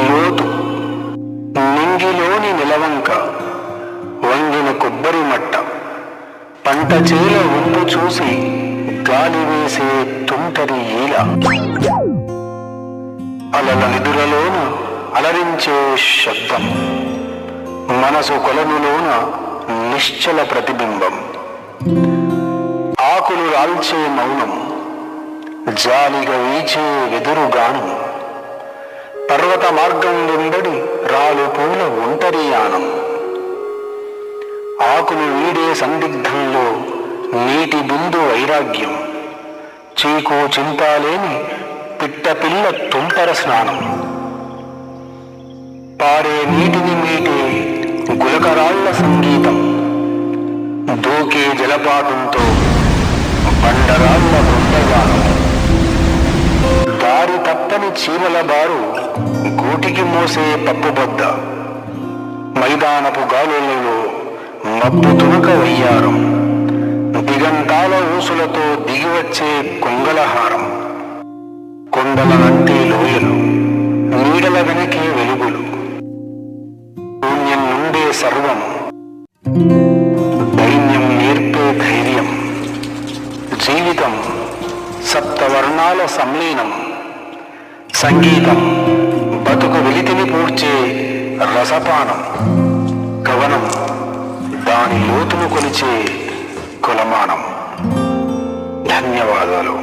లోతు నింగిలోని నిలవంక, వంగిన కొబ్బరి మట్ట, పంట చేల ఒంపు చూసి గాలి వేసే తుంటరి ఈల, అలల నిదురలోన అలరించే శబ్దం, మనసు కొలనులోన నిశ్చల ప్రతిబింబం, ఆకులు రాల్చే మౌనం, జాలిగా వీచే వెదురుగానం, పర్వత మార్గం వెంబడి రాలు పూల ఒంటరి యానం, ఆకులు వీడే సందిగ్ధంలో నీటి బిందు వైరాగ్యం, చీకు చింతాలేని పిట్టపిల్ల తుంటర స్నానం, పారే నీటిని మీటే గులకరాళ్ల సంగీతం, దూకే జలపాతంతో బండరాళ్ల బృందగానం, దారి తప్పని చీమల బారు గూటికి మోసే పప్పుబద్ద, మైదానపు గాలులలో మబ్బు తునక వయ్యారం, దిగంతాల ఊసులతో దిగివచ్చే కొంగలహారం, కొండలనంటే లోయలు, నీడల వెనకే వెలుగులు, శూన్యం నుండే సర్వం, దైన్యం నేర్పే ధైర్యం, జీవితం సప్తవర్ణాల సంలీనం, సంగీతం బతుకు వెలితిని పూడ్చే రసపానం, కవనం దాని లోతును కొలిచే కులమానం. ధన్యవాదాలు.